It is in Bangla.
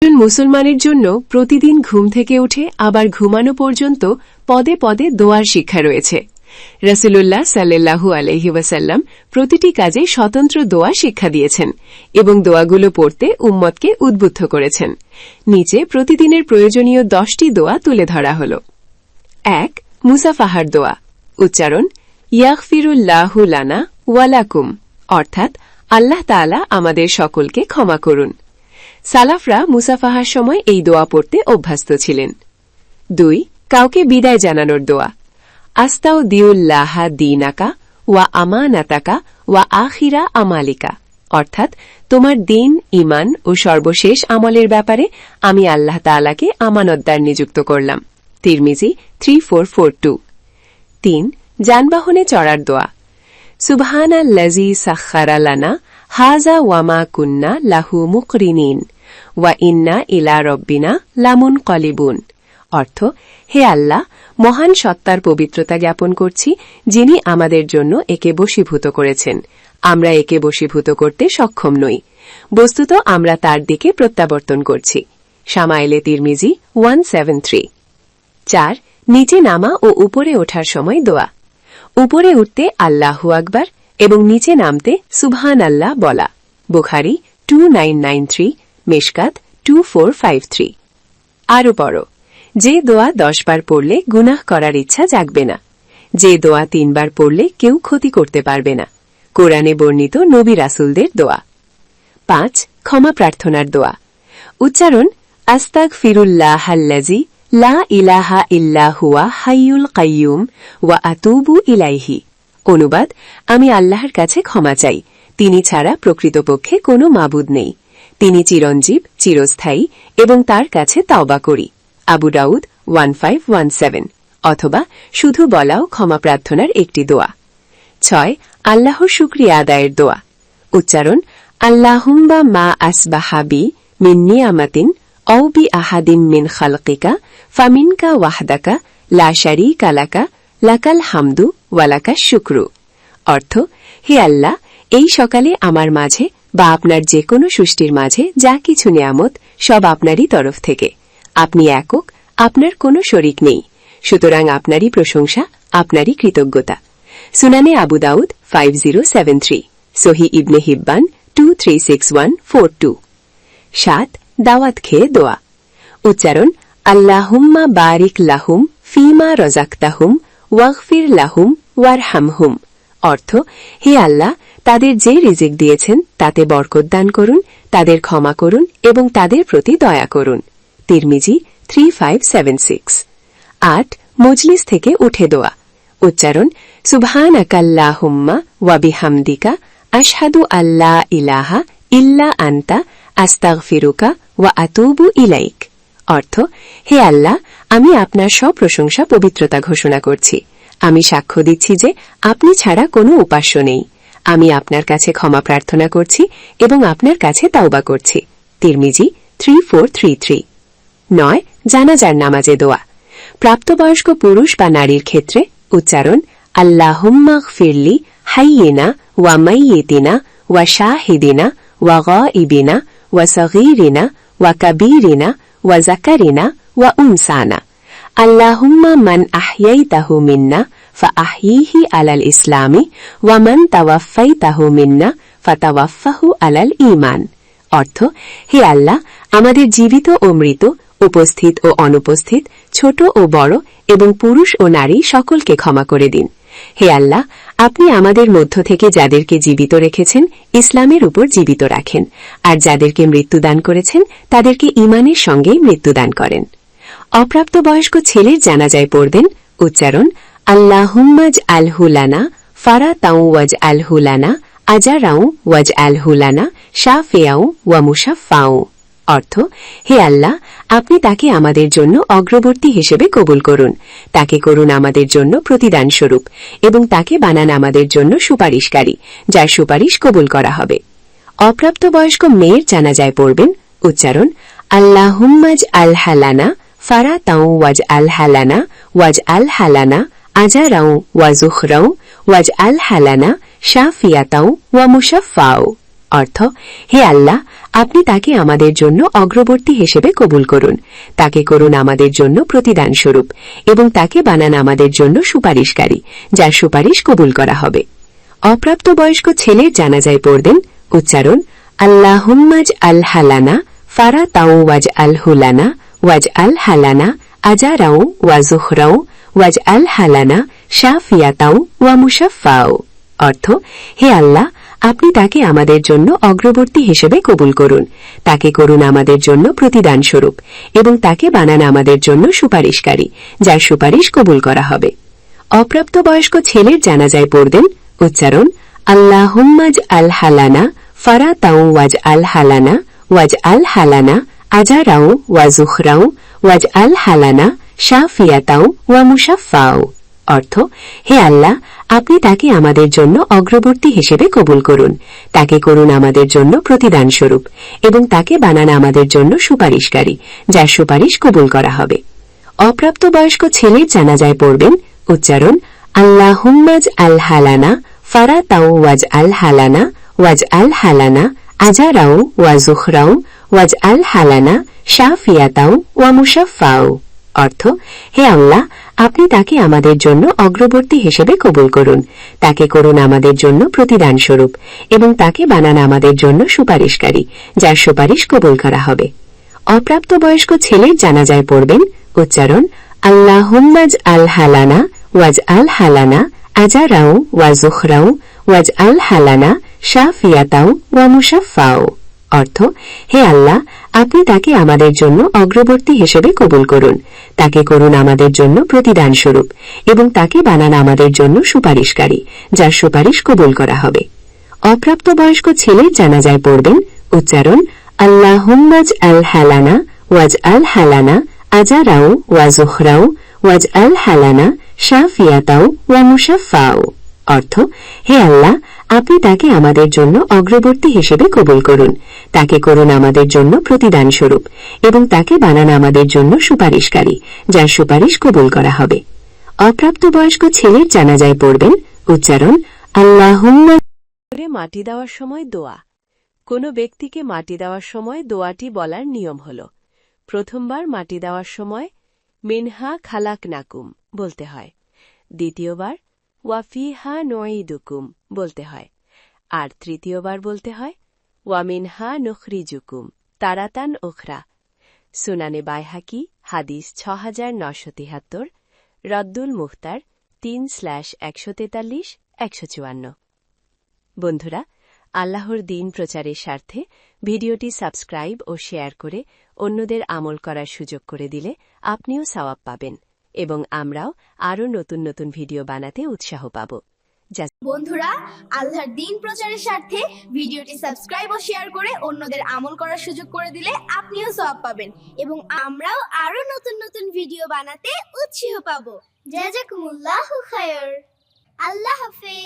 একজন মুসলমানের জন্য প্রতিদিন ঘুম থেকে উঠে আবার ঘুমানো পর্যন্ত পদে পদে দোয়ার শিক্ষা রয়েছে। রাসূলুল্লাহ সাল্লাল্লাহু আলাইহি ওয়াসাল্লাম প্রতিটি কাজে স্বতন্ত্র দোয়া শিক্ষা দিয়েছেন এবং দোয়াগুলো পড়তে উম্মতকে উদ্বুদ্ধ করেছেন। নিচে প্রতিদিনের প্রয়োজনীয় 10টি দোয়া তুলে ধরা হল। 1. মুসাফাহার দোয়া। উচ্চারণ ইয়াগফিরুল্লাহু লানা ওয়া লাকুম, অর্থাৎ আল্লাহ তাআলা আমাদের সকলকে ক্ষমা করুন। সালাফরা মুসাফাহার সময় এই দোয়া পড়তে অভ্যস্ত ছিলেন। 2. কাউকে বিদায় জানানোর দোয়া। আস্তাউদিউল্লাহা দীনাকা ওয়া আমানাতাকা ওয়া আখিরা আমালিকা, অর্থাৎ তোমার দিন, ঈমান ও সর্বশেষ আমলের ব্যাপারে আমি আল্লাহ তাআলাকে আমানতদার নিযুক্ত করলাম। তিরমিজি 3442। 3. যানবাহনে চড়ার দোয়া। সুবহানাল্লাযী সাখখারা লানা হাযা ওয়া মা কুন্না লাহু মুকরিনিন ওয়া ইন্না ইলা রাব্বিনা লামুনকালিবুন, অর্থ হে আল্লাহ, মহান সত্তার পবিত্রতা জ্ঞাপন করছি, যিনি আমাদের জন্য একে বশীভূত করেছেন। আমরা একে বশীভূত করতে সক্ষম নই, বস্তুত আমরা তার দিকে প্রত্যাবর্তন করছি। শামাইলে তিরমিজি 173। 4. নিচে নামা ও উপরে ওঠার সময় দোয়া। উপরে উঠতে আল্লাহু আকবার এবং নিচে নামতে সুবহানাল্লাহ বলা। বুখারী 2993, মেশকাত 2453। আরও পড়ো, যে দোয়া 10 বার পড়লে গুনাহ করার ইচ্ছা জাগবে না, যে দোয়া 3 বার পড়লে কেউ ক্ষতি করতে পারবে না। কোরআনে বর্ণিত নবী রাসূলদের দোয়া। 5. ক্ষমা প্রার্থনার দোয়া। উচ্চারণ আস্তাগফিরুল্লাহাল্লাযী লা ইলাহা ইল্লা হুয়া হাইয়ুল কাইয়ুম ওয়া আতুবু ইলাইহি। অনুবাদ, আমি আল্লাহর কাছে ক্ষমা চাই, তিনি ছাড়া প্রকৃতপক্ষে কোনো মাবুদ নেই, তিনি চিরঞ্জীব, চিরস্থায়ী এবং তার কাছে তাওবা করি। আবু দাউদ 1517। অথবা শুধু বলাও ক্ষমা প্রার্থনার একটি দোয়া। 6. আল্লাহর শুকরিয়া আদায়ের দোয়া। উচ্চারণ আল্লাহুম্মা মা আসবাহা বি মিন নিয়ামাতিন আও বি আহাদিম মিন খালকিকা ফামিনকা ওয়াহদাকা লা শারীকা লাকা লাকাল হামদু ওয়া লাকাশ শুকরু, অর্থ হে আল্লাহ, এই সকালে আমার মাঝে বা আপনার যে কোনো সৃষ্টির মাঝে যা কিছু নিয়ামত সব আপনারই তরফ থেকে। আপনি একক, আপনার কোনো শরীক নেই, সুতরাং আপনারই প্রশংসা, আপনারই কৃতজ্ঞতা। সুনানে আবু দাউদ 5073, সহি ইবনে হিব্বান 236142। 7. দাওয়াত খেয়ে দোয়া। উচ্চারণ আল্লাহুম্মা বারিক লাহুম ফিমা রাযাকতাহুম ওয়াগফির লাহুম ওয়ারহামহুম, অর্থ হে আল্লাহ, তাদের যে রিজিক দিয়েছেন তাতে বরকত দান করুন, তাদের ক্ষমা করুন এবং তাদের প্রতি দয়া করুন। তিরমিজি 3576। 8. মজলিস থেকে উঠে দোয়া। উচ্চারণ সুবহানাকাল্লাহুম্মা ওয়া বিহামদিকা আশহাদু আল্লা ইলাহা ইল্লা আনতা আস্তাগফিরুকা ওয়া আতুবু ইলাইক, অর্থ হে আল্লাহ, আমি আপনার সব প্রশংসা পবিত্রতা ঘোষণা করছি, আমি সাক্ষ্য দিচ্ছি যে আপনি ছাড়া কোনো উপাস্য নেই, আমি আপনার কাছে ক্ষমা প্রার্থনা করছি এবং আপনার কাছে তাওবা করছি। তিরমিজি 3433। 9. জানাজার নামাজে দোয়া। প্রাপ্তবয়স্ক পুরুষ বা নারীর ক্ষেত্রে উচ্চারণ আল্লাহুম্মা গফিরলি হাইয়িনা ওয়া মাইয়িতিনা ওয়া শাহিদিনা ওয়া গায়িবিনা ওয়া সগীরিনা ওয়া কাবীরিনা ওয়া যাকারিনা ওয়া উনসানা। আল্লাহুম্মা মান আহইয়াইতাহু মিন্না ফাআহয়িহি আলাল ইসলামি ওয়া মান তাওয়াফাইতাহু মিন্না ফাতাওয়াফাহু আলাল ঈমান, অর্থ হে আল্লাহ, আমাদের জীবিত ও মৃত, উপস্থিত ও অনুপস্থিত, ছোট ও বড় এবং পুরুষ ও নারী সকলকে ক্ষমা করে দিন। হে আল্লাহ, আপনি আমাদের মধ্য থেকে যাদেরকে জীবিত রেখেছেন ইসলামের উপর জীবিত রাখেন, আর যাদেরকে মৃত্যুদান করেছেন তাদেরকে ঈমানের সঙ্গেই মৃত্যুদান করেন। অপ্রাপ্তবয়স্ক ছেলের জানাজায় পড়বেন। উচ্চারণ আল্লাহুম্মাজ আলহু লানা ফারাতাউ ওয়াজ আলহু লানা আজারাউ ওয়াজ আলহু লানা শাফিয়াউ ওয়া মুশাফফাউ, অর্থ হে আল্লাহ, আপনি তাকে আমাদের জন্য অগ্রবর্তী হিসেবে কবুল করুন, তাকে করুন আমাদের জন্য প্রতিদান স্বরূপ এবং তাকে বানান আমাদের জন্য সুপারিশকারী, যার সুপারিশ কবুল করা হবে। অপ্রাপ্তবয়স্ক মেয়ের জানাজায় পড়বেন। উচ্চারণ আল্লাহুম্মাজ আলহালানা ফারাতাউ ওয়াজ আলহালানা ওয়াজ আলহালানা আজারাউ ওয়া যুখরাউ ওয়াজ আলহালানা শাফিয়াতাউ ওয়া মুশাফফাউ, অর্থ, হে আল্লাহ, আপনি তাকে আমাদের জন্য অগ্রবর্তী হিসেবে কবুল করুন, তাকে করুন আমাদের জন্য প্রতিদান স্বরূপ, এবং তাকে বানান আমাদের জন্য সুপারিশকারী, যার সুপারিশ কবুল করা হবে। অপ্রাপ্তবয়স্ক ছেলের জানাজায় পড়বেন উচ্চারণ আল্লাহুম্মাজ আল হালানা ফারা তাও ওয়াজ আল হুলানা ওয়াজ আল হালানা আজারাও ওয়া জুহরাও ওয়াজ আল হালানা শাফিয়াতাও ওয়া মুশাফাও। অর্থ, হে আল্লাহ, আপনি তাকে আমাদের জন্য অগ্রবর্তী হিসেবে কবুল করুন, তাকে করুন আমাদের জন্য প্রতিদান স্বরূপ, এবং তাকে বানান আমাদের জন্য সুপারিশকারী, যার সুপারিশ কবুল করা হবে। অপ্রাপ্তবয়স্ক ছেলের জানাজায় পড়বেন উচ্চারণ আল্লাহুম্মাজ আল হালানা ফারা তাও ওয়াজ আল হালানা ওয়াজ আল হালানা আজারাও ওয়া জুহরাও ওয়াজ আল হালানা শাফিয়াতাও ওয়া মুশাফাও। অর্থ, হে আল্লাহ, আপনি তাকে আমাদের জন্য অগ্রবর্তী হিসেবে কবুল করুন, তাকে করুন আমাদের জন্য প্রতিদান স্বরূপ, এবং তাকে বানান আমাদের জন্য সুপারিশকারী, যার সুপারিশ কবুল করা হবে। অপ্রাপ্তবয়স্ক ছেলের জানাজায় পড়বেন উচ্চারণ আল্লাহুম্মাজ আল হালানা ফারা তাও ওয়াজ আল হালানা ওয়াজ আল হালানা আজারাও ওয়া জুহরাও ওয়াজ আল হালানা শাফিয়াতাও ওয়া মুশাফাও। অর্থ, হে আল্লাহ, আপনি তাকে আমাদের জন্য অগ্রবর্তী হিসেবে কবুল করুন, তাকে করুন আমাদের জন্য প্রতিদান স্বরূপ, এবং তাকে বানান আমাদের জন্য সুপারিশকারী, যার সুপারিশ কবুল করা হবে। অপ্রাপ্তবয়স্ক ছেলের জানাজায় পড়বেন উচ্চারণ আল্লাহুম্মাজ আল হালানা ওয়াজ আল হালানা আজারাও ওয়া জুহরাও ওয়াজ আল হালানা শাফিয়াতাও ওয়া মুশাফাও। অর্থ, হে আল্লাহ, আপনি তাকে আমাদের জন্য অগ্রবর্তী হিসেবে কবুল করুন, তাকে করুন আমাদের জন্য প্রতিদান স্বরূপ, এবং তাকে বানান আমাদের জন্য সুপারিশকারী, যার সুপারিশ কবুল করা হবে। অপ্রাপ্তবয়স্ক ছেলের জানাজায় পড়বেন উচ্চারণ আল্লাহুম্মাজ আল হালানা ওয়াজ আল হালানা আজারাও ওয়া জুহরাও ওয়াজ আল হালানা শাফিয়াতাও ওয়া মুশাফাও। অর্থ, হে আল্লাহ, আপনি তাকে আমাদের জন্য অগ্রবর্তী হিসেবে কবুল করুন, তাকে করুন আমাদের জন্য প্রতিদান স্বরূপ, এবং তাকে বানান আমাদের জন্য সুপারিশকারী, যার সুপারিশ কবুল করা হবে। অপ্রাপ্তবয়স্ক ছেলের জানাজায় পড়বেন উচ্চারণ আল্লাহুম্মা। মাটি দেওয়ার সময় দোয়া। কোনো ব্যক্তিকে মাটি দেওয়ার সময় দোয়াটি বলার নিয়ম হল, প্রথমবার মাটি দেওয়ার সময় মিনহা খালাকনাকুম বলতে হয়, দ্বিতীয়বার ওয়াফিহা নুঈদুকুম বলতে হয়, আর তৃতীয়বার বলতে হয় ওয়ামিনহা নুখরিজুকুম তারাতান উখরা। সুনানে বাইহাকি, হাদিস ৬৯৭৩, রদ্দুল মুখতার ৩/১৪৩-১৫৪। বন্ধুরা, আল্লাহর দ্বীন প্রচারের স্বার্থে ভিডিওটি সাবস্ক্রাইব ও শেয়ার করে অন্যদের আমল করার সুযোগ করে দিলে আপনিও সওয়াব পাবেন, এবং আমরাও আরও নতুন নতুন ভিডিও বানাতে উৎসাহ পাব। বন্ধুরা, আল্লাহর দ্বীন প্রচারের স্বার্থে ভিডিওটি সাবস্ক্রাইব ও শেয়ার করে অন্যদের আমল করার সুযোগ করে দিলে আপনিও সওয়াব পাবেন, এবং আমরাও আরো নতুন নতুন ভিডিও বানাতে উৎসাহ পাবো। জাযাকুমুল্লাহু খায়র। আল্লাহ হাফেজ।